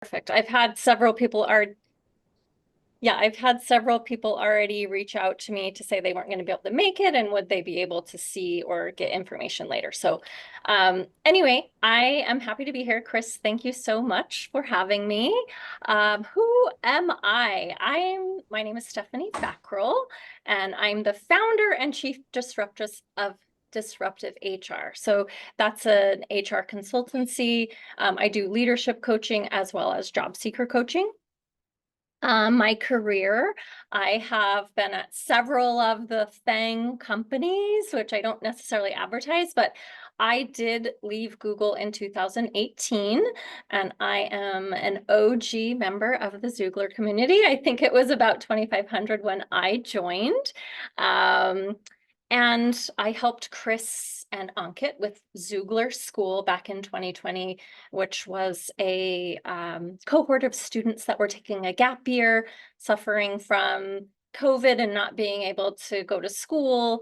Perfect. I've had several people already reach out to me to say they weren't going to be able to make it and would they be able to see or get information later. So anyway, I am happy to be here. Chris, thank you so much for having me. Who am I? My name is Stefanie Fackrell, and I'm the founder and chief disruptress of Disruptive HR. So that's an HR consultancy. I do leadership coaching as well as job seeker coaching. My career, I have been at several of the FANG companies, which I don't necessarily advertise, but I did leave Google in 2018, and I am an OG member of the Xoogler community. I think it was about 2,500 when I joined. And I helped Chris and Ankit with Xoogler School back in 2020, which was a cohort of students that were taking a gap year, suffering from COVID and not being able to go to school,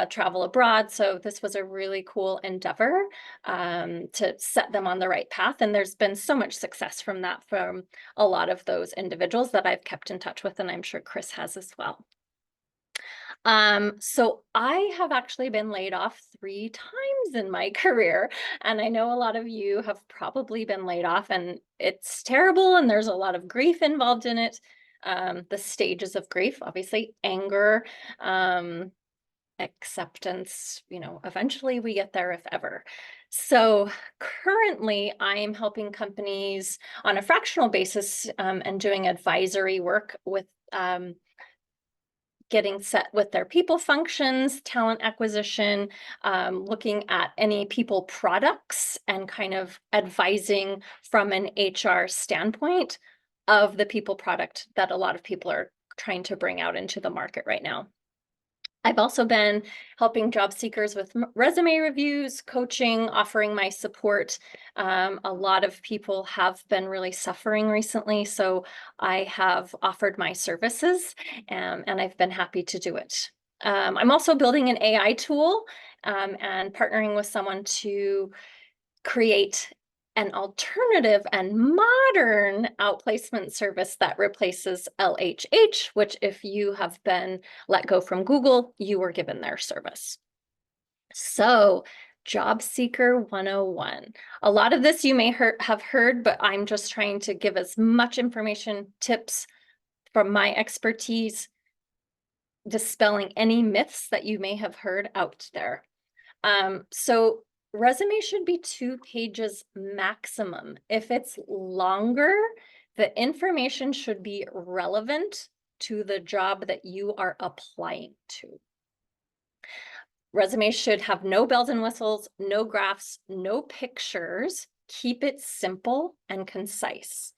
travel abroad. So this was a really cool endeavor to set them on the right path. And there's been so much success from that from a lot of those individuals that I've kept in touch with, and I'm sure Chris has as well. So I have actually been laid off 3 times in my career, and I know a lot of you have probably been laid off, and it's terrible, and there's a lot of grief involved in it. The stages of grief, obviously, anger, acceptance, eventually we get there if ever. So currently I'm helping companies on a fractional basis, and doing advisory work with getting set with their people functions, talent acquisition, looking at any people products and kind of advising from an HR standpoint of the people product that a lot of people are trying to bring out into the market right now. I've also been helping job seekers with resume reviews, coaching, offering my support. A lot of people have been really suffering recently, so I have offered my services, and I've been happy to do it. I'm also building an AI tool, and partnering with someone to create an alternative and modern outplacement service that replaces LHH, which if you have been let go from Google, you were given their service. So Job Seeker 101. A lot of this you may have heard, but I'm just trying to give as much information, tips from my expertise, dispelling any myths that you may have heard out there. So resume should be 2 pages maximum. If it's longer, the information should be relevant to the job that you are applying to. Resume should have no bells and whistles, no graphs, no pictures. Keep it simple and concise.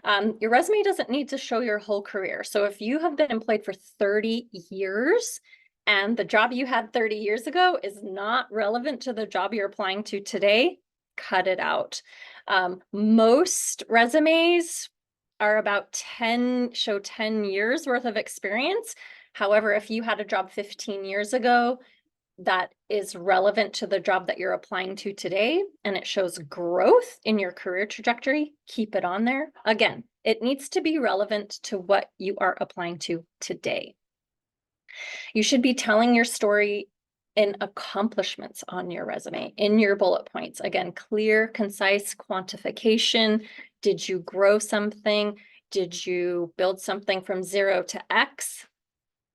Your resume doesn't need to show your whole career. So if you have been employed for 30 years, and the job you had 30 years ago is not relevant to the job you're applying to today, cut it out. Most resumes are about 10 years worth of experience. However, if you had a job 15 years ago that is relevant to the job that you're applying to today, and it shows growth in your career trajectory, keep it on there. Again, it needs to be relevant to what you are applying to today. You should be telling your story in accomplishments on your resume, in your bullet points. Again, clear, concise quantification. Did you grow something? Did you build something from 0 to X?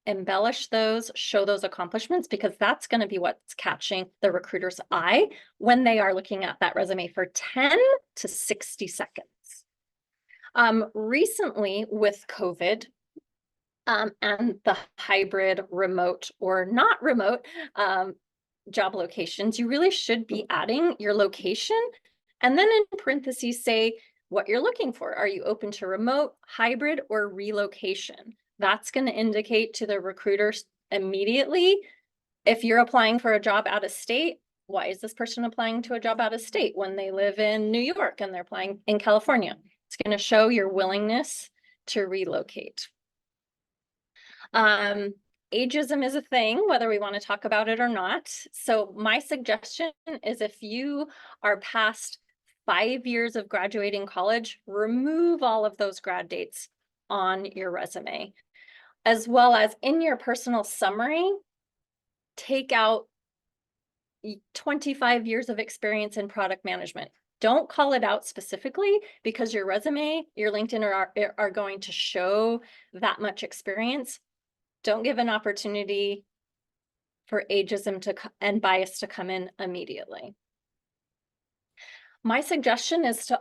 Embellish those, show those accomplishments, because that's going to be what's catching the recruiter's eye when they are looking at that resume for 10 to 60 seconds. Recently with COVID, and the hybrid remote or not remote job locations, you really should be adding your location and then in parentheses say what you're looking for. Are you open to remote, hybrid, or relocation? That's going to indicate to the recruiters immediately if you're applying for a job out of state. Why is this person applying to a job out of state when they live in New York and they're applying in California? It's going to show your willingness to relocate. Ageism is a thing, whether we want to talk about it or not. So my suggestion is if you are past 5 years of graduating college, remove all of those grad dates on your resume, as well as in your personal summary, take out 25 years of experience in product management. Don't call it out specifically, because your resume, your LinkedIn are going to show that much experience. Don't give an opportunity for ageism and bias to come in immediately. My suggestion is to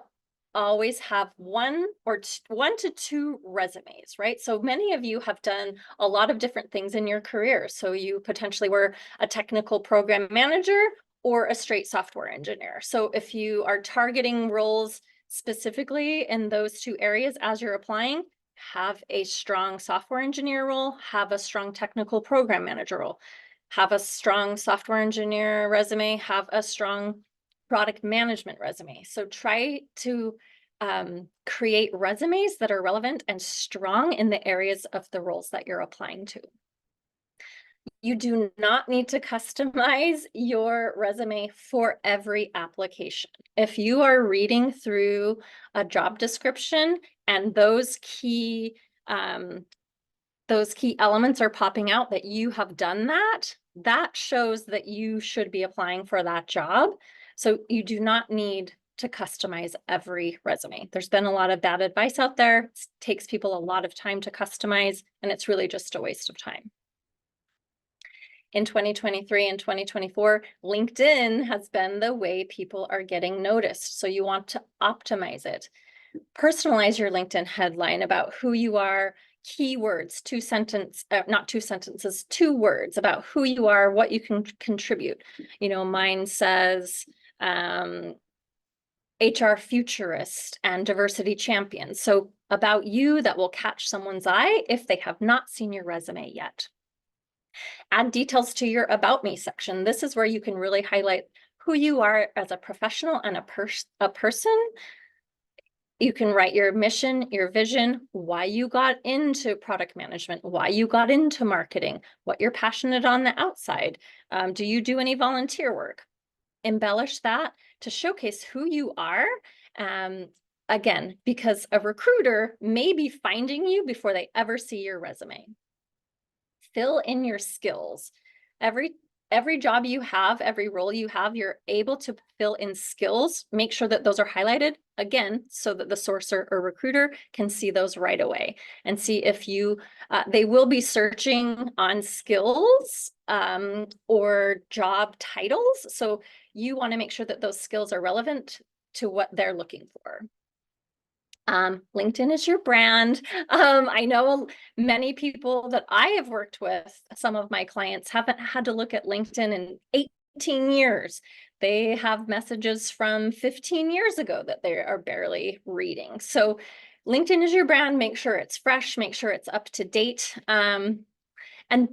always have one to two resumes, right? So many of you have done a lot of different things in your career. So you potentially were a technical program manager or a straight software engineer. So if you are targeting roles specifically in those two areas as you're applying, have a strong software engineer role, have a strong technical program manager role, have a strong software engineer resume, have a strong product management resume. So try to create resumes that are relevant and strong in the areas of the roles that you're applying to. You do not need to customize your resume for every application. If you are reading through a job description and those key elements are popping out that you have done that shows that you should be applying for that job. So you do not need to customize every resume. There's been a lot of bad advice out there. It takes people a lot of time to customize, and it's really just a waste of time. In 2023 and 2024, LinkedIn has been the way people are getting noticed. So you want to optimize it. Personalize your LinkedIn headline about who you are, keywords, two words about who you are, what you can contribute. Mine says HR futurist and diversity champion. So about you that will catch someone's eye if they have not seen your resume yet. Add details to your About Me section. This is where you can really highlight who you are as a professional and a person. You can write your mission, your vision, why you got into product management, why you got into marketing, what you're passionate on the outside. Do you do any volunteer work? Embellish that to showcase who you are. Again, because a recruiter may be finding you before they ever see your resume. Fill in your skills. Every job you have, every role you have, you're able to fill in skills. Make sure that those are highlighted, again, so that the sourcer or recruiter can see those right away and see if they will be searching on skills or job titles. So you want to make sure that those skills are relevant to what they're looking for. LinkedIn is your brand. I know many people that I have worked with, some of my clients haven't had to look at LinkedIn in 18 years. They have messages from 15 years ago that they are barely reading. So LinkedIn is your brand. Make sure it's fresh, make sure it's up to date. And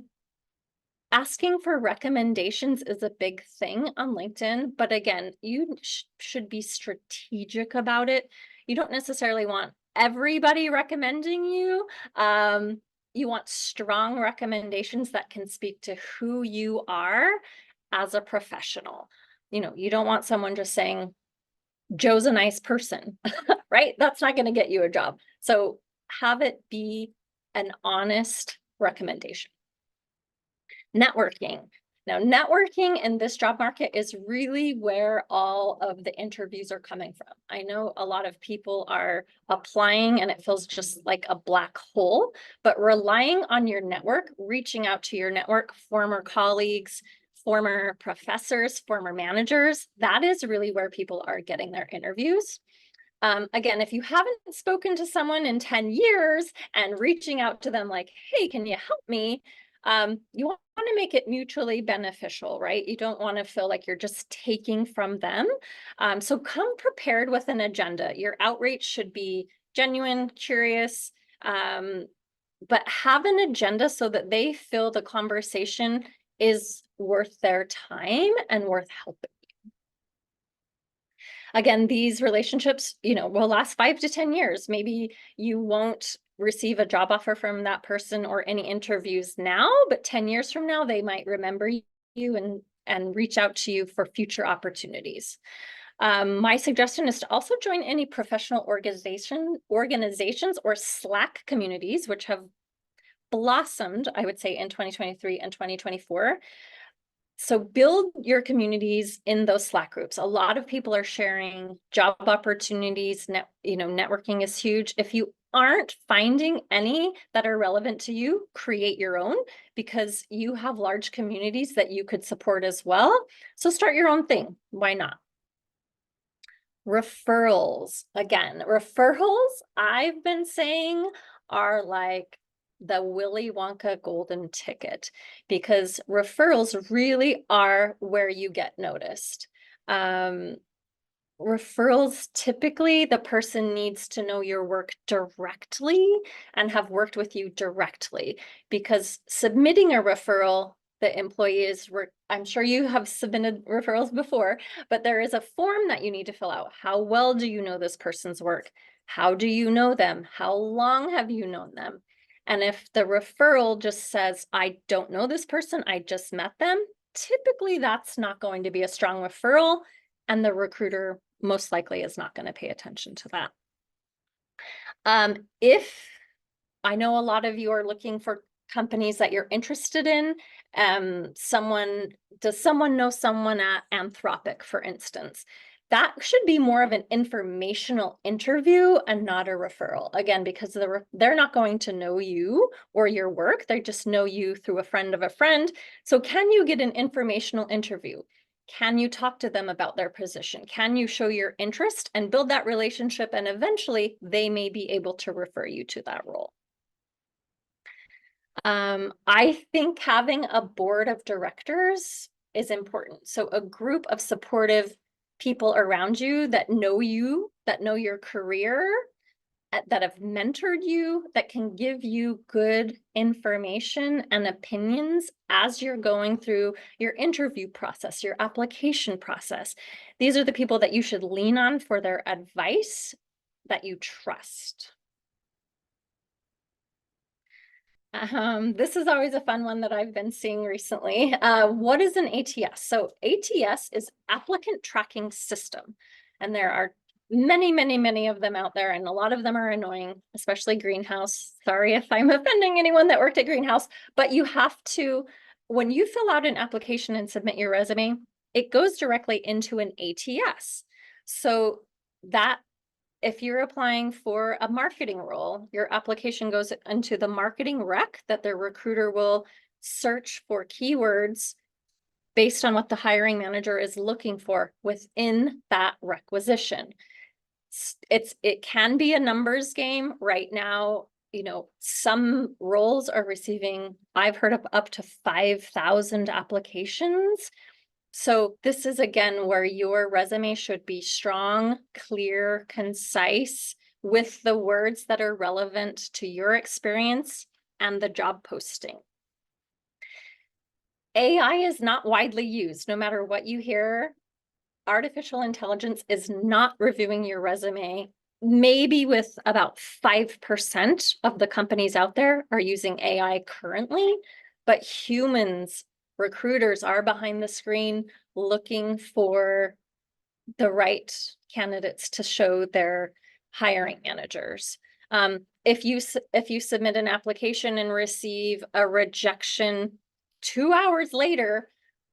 asking for recommendations is a big thing on LinkedIn, but again, you should be strategic about it. You don't necessarily want everybody recommending you. You want strong recommendations that can speak to who you are as a professional. You don't want someone just saying, Joe's a nice person, right? That's not going to get you a job. So have it be an honest recommendation. Networking. Now, networking in this job market is really where all of the interviews are coming from. I know a lot of people are applying and it feels just like a black hole, but relying on your network, reaching out to your network, former colleagues, former professors, former managers, that is really where people are getting their interviews. Again, if you haven't spoken to someone in 10 years and reaching out to them like, hey, can you help me? You want to make it mutually beneficial, right? You don't want to feel like you're just taking from them. So come prepared with an agenda. Your outreach should be genuine, curious, but have an agenda so that they feel the conversation is worth their time and worth helping. Again, these relationships, will last 5 to 10 years. Maybe you won't receive a job offer from that person or any interviews now, but 10 years from now, they might remember you and reach out to you for future opportunities. My suggestion is to also join any professional organizations or Slack communities, which have blossomed, I would say, in 2023 and 2024. So build your communities in those Slack groups. A lot of people are sharing job opportunities. Networking is huge. If you aren't finding any that are relevant to you, create your own, because you have large communities that you could support as well. So start your own thing. Why not? Referrals. Again, referrals, I've been saying, are like the Willy Wonka golden ticket, because referrals really are where you get noticed. Referrals, typically the person needs to know your work directly and have worked with you directly, because submitting a referral, the employee is, I'm sure you have submitted referrals before, but there is a form that you need to fill out. How well do you know this person's work? How do you know them? How long have you known them? And if the referral just says, I don't know this person, I just met them, typically that's not going to be a strong referral, and the recruiter most likely is not going to pay attention to that. If I know a lot of you are looking for companies that you're interested in, does someone know someone at Anthropic, for instance? That should be more of an informational interview and not a referral. Again, because they're not going to know you or your work. They just know you through a friend of a friend. So can you get an informational interview? Can you talk to them about their position? Can you show your interest and build that relationship? And eventually they may be able to refer you to that role. I think having a board of directors is important. So a group of supportive people around you, that know your career, that have mentored you, that can give you good information and opinions as you're going through your interview process, your application process. These are the people that you should lean on for their advice that you trust. This is always a fun one that I've been seeing recently. What is an ATS? So ATS is Applicant Tracking System, and there are many, many, many of them out there, and a lot of them are annoying, especially Greenhouse. Sorry if I'm offending anyone that worked at Greenhouse, but you have to, when you fill out an application and submit your resume, it goes directly into an ATS. So that, if you're applying for a marketing role, your application goes into the marketing rec that the recruiter will search for keywords based on what the hiring manager is looking for within that requisition. It can be a numbers game right now. Some roles are receiving, I've heard of up to 5,000 applications. So this is, again, where your resume should be strong, clear, concise, with the words that are relevant to your experience and the job posting. AI is not widely used. No matter what you hear, artificial intelligence is not reviewing your resume. Maybe with about 5% of the companies out there are using AI currently, but humans, recruiters, are behind the screen looking for the right candidates to show their hiring managers. If you submit an application and receive a rejection 2 hours later,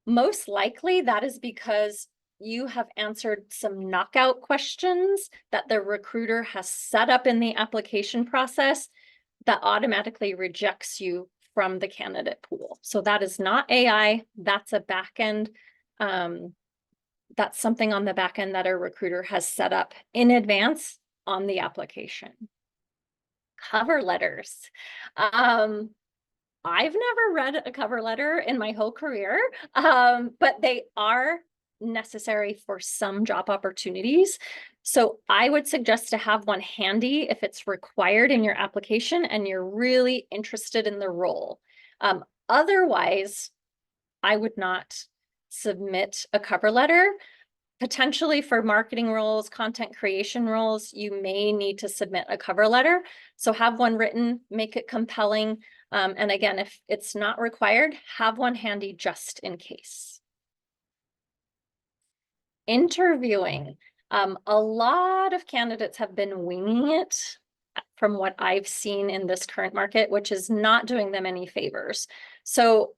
most likely that is because you have answered some knockout questions that the recruiter has set up in the application process that automatically rejects you from the candidate pool. So that is not AI, that's a backend. That's something on the back end that a recruiter has set up in advance on the application. Cover letters. I've never read a cover letter in my whole career, but they are necessary for some job opportunities. So I would suggest to have one handy if it's required in your application and you're really interested in the role. Otherwise, I would not submit a cover letter. Potentially for marketing roles, content creation roles, you may need to submit a cover letter. So have one written, make it compelling. And again, if it's not required, have one handy just in case. Interviewing. A lot of candidates have been winging it from what I've seen in this current market, which is not doing them any favors. So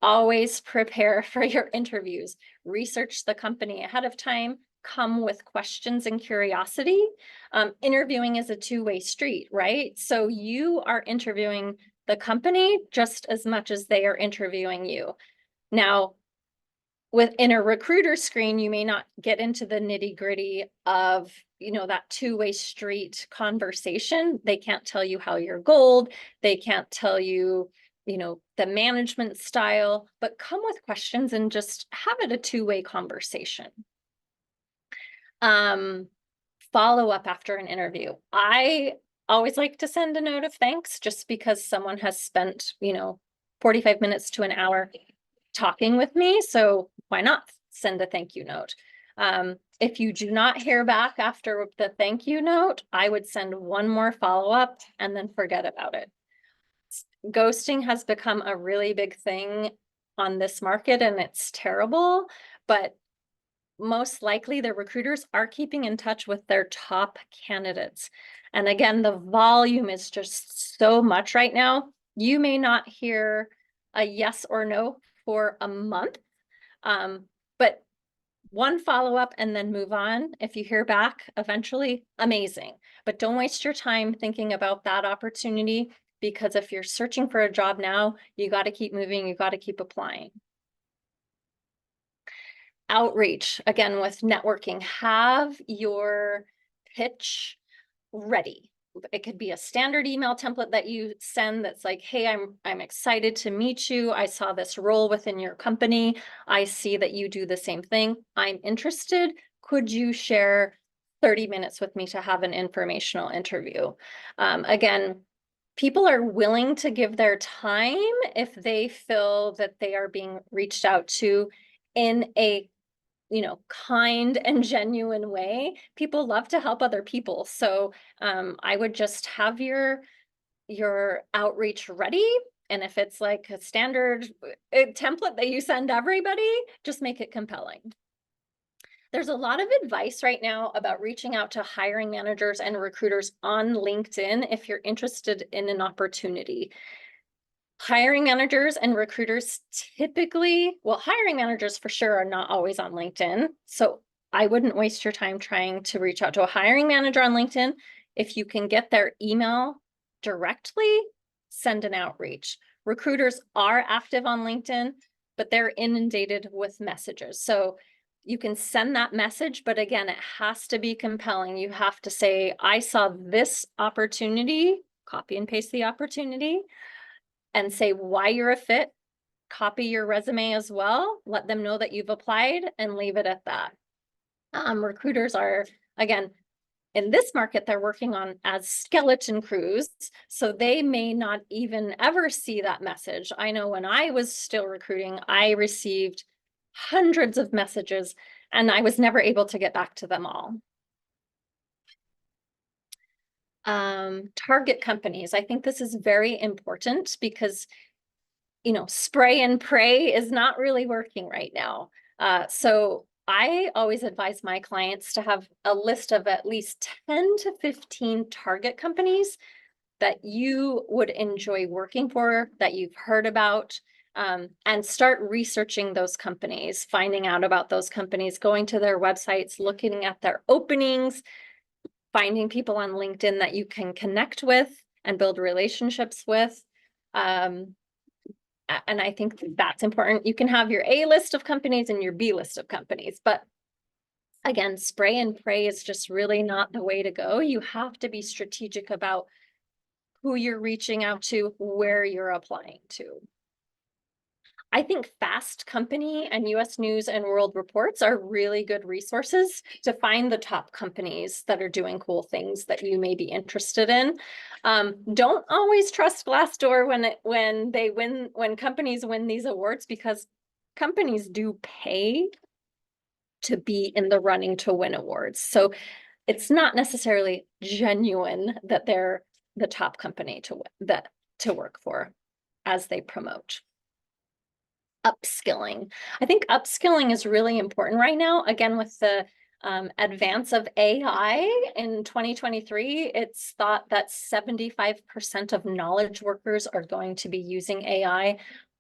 always prepare for your interviews. Research the company ahead of time. Come with questions and curiosity. Interviewing is a two-way street, right? So you are interviewing the company just as much as they are interviewing you. Now, within a recruiter screen, you may not get into the nitty-gritty of, that two-way street conversation. They can't tell you how you're gold. They can't tell you, the management style, but come with questions and just have it a two-way conversation. Follow up after an interview. I always like to send a note of thanks just because someone has spent, 45 minutes to an hour talking with me. So why not send a thank you note? If you do not hear back after the thank you note, I would send one more follow-up and then forget about it. Ghosting has become a really big thing on this market, and it's terrible, but most likely the recruiters are keeping in touch with their top candidates. And again, the volume is just so much right now. You may not hear a yes or no for a month, but one follow-up and then move on. If you hear back eventually, amazing. But don't waste your time thinking about that opportunity, because if you're searching for a job now, you got to keep moving, you got to keep applying. Outreach, again, with networking, have your pitch ready. It could be a standard email template that you send that's like, hey, I'm excited to meet you. I saw this role within your company. I see that you do the same thing. I'm interested. Could you share 30 minutes with me to have an informational interview? Again, people are willing to give their time if they feel that they are being reached out to in a kind and genuine way. People love to help other people. So I would just have your outreach ready. And if it's like a standard template that you send everybody, just make it compelling. There's a lot of advice right now about reaching out to hiring managers and recruiters on LinkedIn if you're interested in an opportunity. Hiring managers and recruiters typically, well, hiring managers for sure are not always on LinkedIn. So I wouldn't waste your time trying to reach out to a hiring manager on LinkedIn. If you can get their email directly, send an outreach. Recruiters are active on LinkedIn, but they're inundated with messages. So you can send that message, but again, it has to be compelling. You have to say, I saw this opportunity, copy and paste the opportunity, and say why you're a fit, copy your resume as well, let them know that you've applied, and leave it at that. Recruiters are, again, in this market, they're working on as skeleton crews, so they may not even ever see that message. I know when I was still recruiting, I received hundreds of messages and I was never able to get back to them all. Target companies. I think this is very important because spray and pray is not really working right now. So I always advise my clients to have a list of at least 10 to 15 target companies that you would enjoy working for, that you've heard about, and start researching those companies, finding out about those companies, going to their websites, looking at their openings, finding people on LinkedIn that you can connect with and build relationships with. And I think that's important. You can have your A list of companies and your B list of companies, but again, spray and pray is just really not the way to go. You have to be strategic about who you're reaching out to, where you're applying to. I think Fast Company and US News and World Reports are really good resources to find the top companies that are doing cool things that you may be interested in. Don't always trust Glassdoor when companies win these awards, because companies do pay to be in the running to win awards. So it's not necessarily genuine that they're the top company to work for as they promote. upskilling. I think upskilling is really important right now. Again, with the advance of AI in 2023, it's thought that 75% of knowledge workers are going to be using AI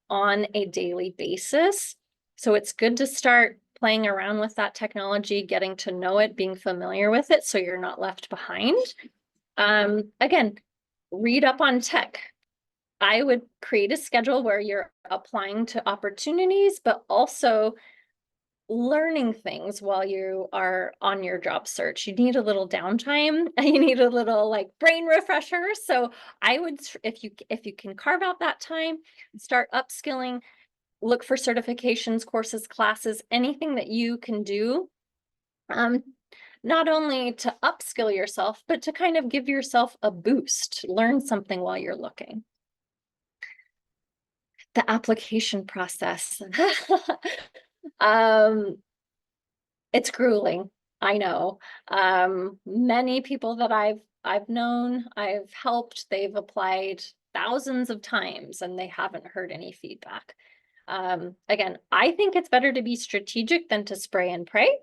on a daily basis. So it's good to start playing around with that technology, getting to know it, being familiar with it, so you're not left behind. Again, read up on tech. I would create a schedule where you're applying to opportunities, but also learning things while you are on your job search. You need a little downtime. You need a little like brain refresher. So I would, if you can carve out that time, start upskilling, look for certifications, courses, classes, anything that you can do. Not only to upskill yourself, but to kind of give yourself a boost, learn something while you're looking. The application process. It's grueling, I know. Many people that I've known, I've helped, they've applied thousands of times and they haven't heard any feedback. Again, I think it's better to be strategic than to spray and pray.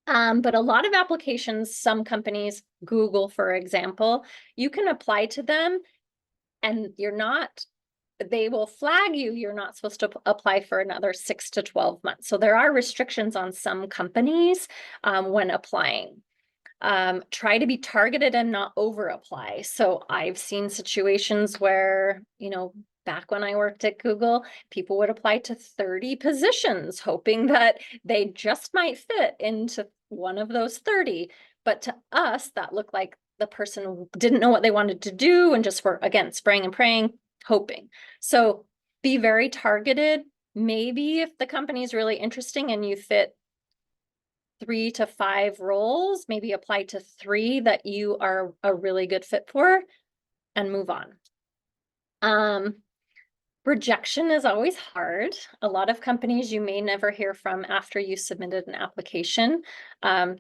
But a lot of applications, some companies, Google, for example, you can apply to them and they will flag you're not supposed to apply for another 6 to 12 months. So there are restrictions on some companies when applying. Try to be targeted and not over apply. So I've seen situations where, back when I worked at Google, people would apply to 30 positions, hoping that they just might fit into one of those 30. But to us, that looked like the person didn't know what they wanted to do and just were, again, spraying and praying, hoping. So be very targeted. Maybe if the company is really interesting and you fit 3 to 5 roles, maybe apply to 3 that you are a really good fit for and move on. Rejection is always hard. A lot of companies you may never hear from after you submitted an application.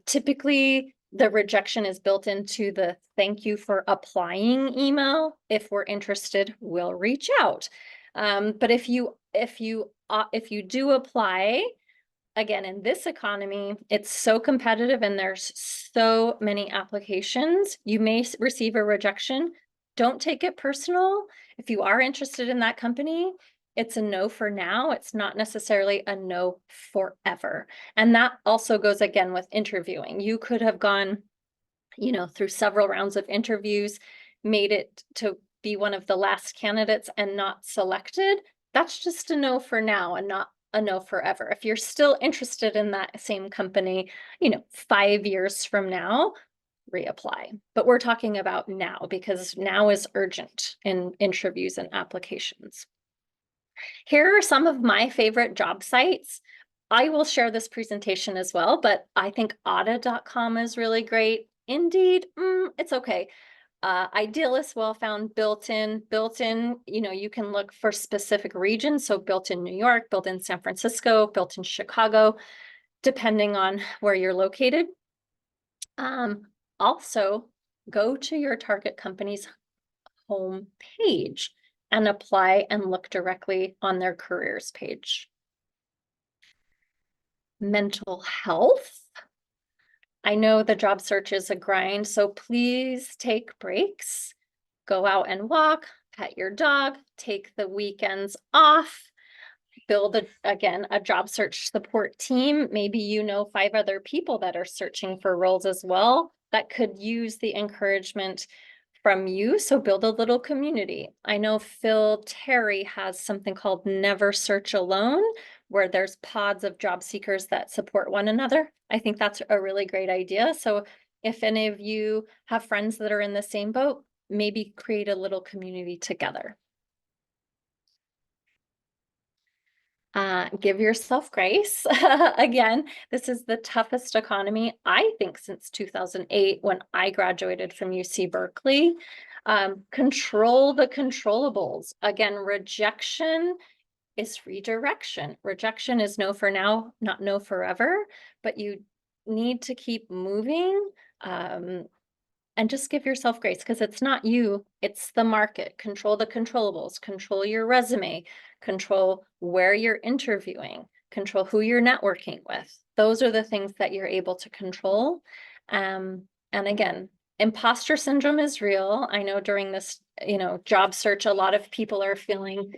Typically, the rejection is built into the thank you for applying email. If we're interested, we'll reach out. But if you do apply, again, in this economy, it's so competitive and there's so many applications, you may receive a rejection. Don't take it personal. If you are interested in that company, it's a no for now. It's not necessarily a no forever. And that also goes again with interviewing. You could have gone, through several rounds of interviews, made it to be one of the last candidates and not selected. That's just a no for now and not a no forever. If you're still interested in that same company, 5 years from now, reapply. But we're talking about now because now is urgent in interviews and applications. Here are some of my favorite job sites. I will share this presentation as well, but I think Audit.com is really great. Indeed, it's okay. Idealist, well found, built-in, you can look for specific regions. So built in New York, built in San Francisco, built in Chicago, depending on where you're located. Also, go to your target company's home page and apply and look directly on their careers page. Mental health. I know the job search is a grind, so please take breaks. Go out and walk, pet your dog, take the weekends off, build a job search support team. Maybe 5 other people that are searching for roles as well that could use the encouragement from you. So build a little community. I know Phil Terry has something called Never Search Alone, where there's pods of job seekers that support one another. I think that's a really great idea. So if any of you have friends that are in the same boat, maybe create a little community together. Give yourself grace. Again, this is the toughest economy, I think, since 2008 when I graduated from UC Berkeley. Control the controllables. Again, rejection is redirection. Rejection is no for now, not no forever, but you need to keep moving. And just give yourself grace, because it's not you, it's the market. Control the controllables, control your resume, control where you're interviewing, control who you're networking with. Those are the things that you're able to control. And again, imposter syndrome is real. I know during this, job search, a lot of people are feeling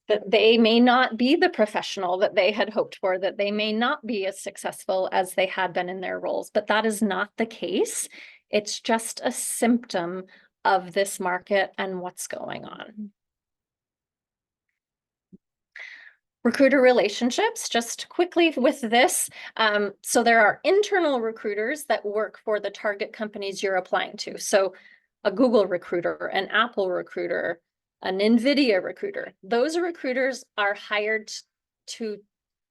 that they may not be the professional that they had hoped for, that they may not be as successful as they had been in their roles, but that is not the case. It's just a symptom of this market and what's going on. Recruiter relationships, just quickly with this. So there are internal recruiters that work for the target companies you're applying to. So a Google recruiter, an Apple recruiter, an NVIDIA recruiter. Those recruiters are hired to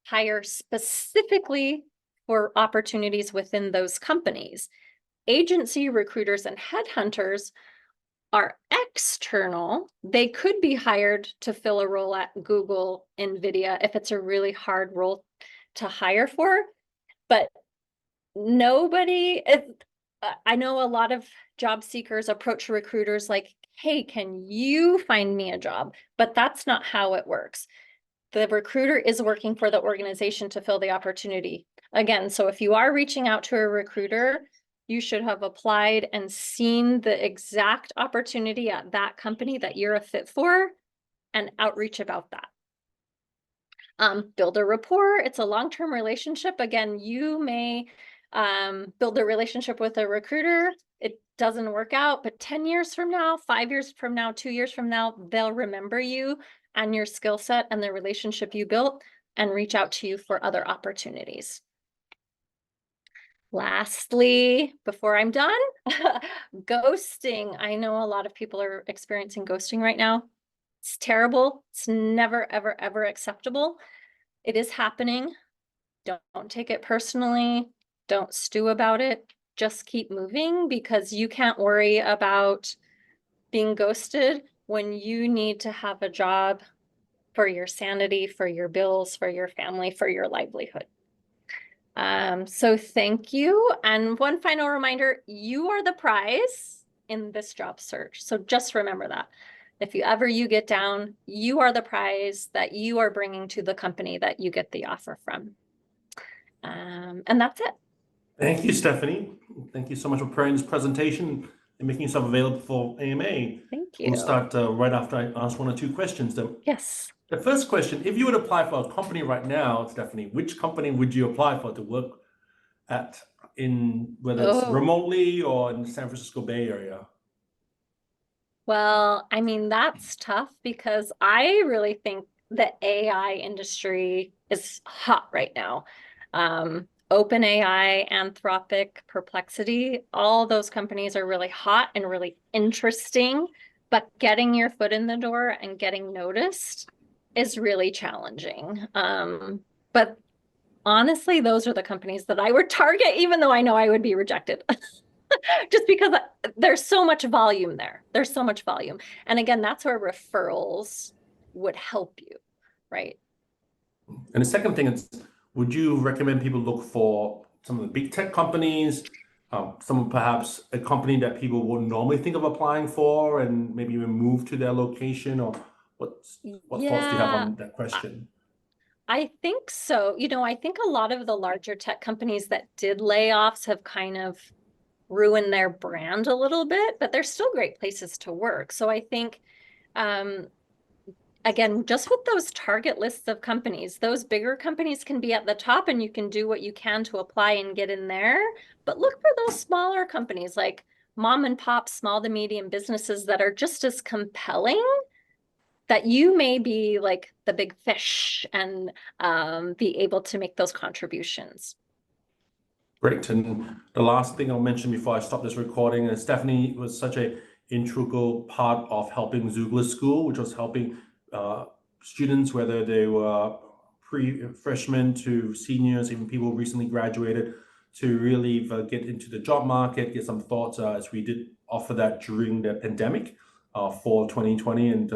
hire specifically for opportunities within those companies. Agency recruiters and headhunters are external. They could be hired to fill a role at Google, NVIDIA, if it's a really hard role to hire for, but nobody, I know a lot of job seekers approach recruiters like, hey, can you find me a job? But that's not how it works. The recruiter is working for the organization to fill the opportunity. Again, so if you are reaching out to a recruiter, you should have applied and seen the exact opportunity at that company that you're a fit for and outreach about that. Build a rapport. It's a long-term relationship. Again, you may build a relationship with a recruiter. It doesn't work out, but 10 years from now, 5 years from now, 2 years from now, they'll remember you and your skill set and the relationship you built and reach out to you for other opportunities. Lastly, before I'm done, ghosting. I know a lot of people are experiencing ghosting right now. It's terrible. It's never, ever, ever acceptable. It is happening. Don't take it personally. Don't stew about it. Just keep moving, because you can't worry about being ghosted when you need to have a job for your sanity, for your bills, for your family, for your livelihood. So thank you. And one final reminder, you are the prize in this job search. So just remember that. If you get down, you are the prize that you are bringing to the company that you get the offer from. And that's it. Thank you, Stephanie. Thank you so much for preparing this presentation and making yourself available for AMA. Thank you. We'll start right after I ask 1 or 2 questions. Yes. The first question, if you would apply for a company right now, Stephanie, which company would you apply for to work at, whether it's remotely or in the San Francisco Bay Area? Well, I mean, that's tough, because I really think the AI industry is hot right now. OpenAI, Anthropic, Perplexity, all those companies are really hot and really interesting, but getting your foot in the door and getting noticed is really challenging. But honestly, those are the companies that I would target, even though I know I would be rejected. Just because there's so much volume there. There's so much volume. And again, that's where referrals would help you, right? And the second thing is, would you recommend people look for some of the big tech companies, perhaps a company that people would normally think of applying for and maybe even move to their location? Or what thoughts do you have on that question? I think so. I think a lot of the larger tech companies that did layoffs have kind of ruined their brand a little bit, but they're still great places to work. So I think, again, just with those target lists of companies, those bigger companies can be at the top and you can do what you can to apply and get in there. But look for those smaller companies, like mom and pop, small to medium businesses, that are just as compelling, that you may be like the big fish and be able to make those contributions. Great. And the last thing I'll mention before I stop this recording is Stephanie was such an integral part of helping Xoogler School, which was helping students, whether they were freshmen to seniors, even people recently graduated, to really get into the job market, get some thoughts, as we did offer that during the pandemic for 2020. And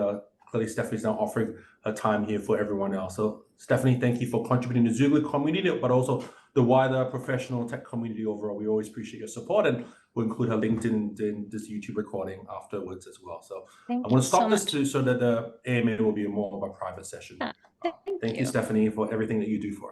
clearly Stephanie's now offering her time here for everyone else. So Stefanie, thank you for contributing to the Xoogler community, but also the wider professional tech community overall. We always appreciate your support, and we'll include her LinkedIn in this YouTube recording afterwards as well. So I'm going to stop this so that the AMA will be more of a private session. Yeah, thank Thank you, you. Stefanie, for everything that you do for us.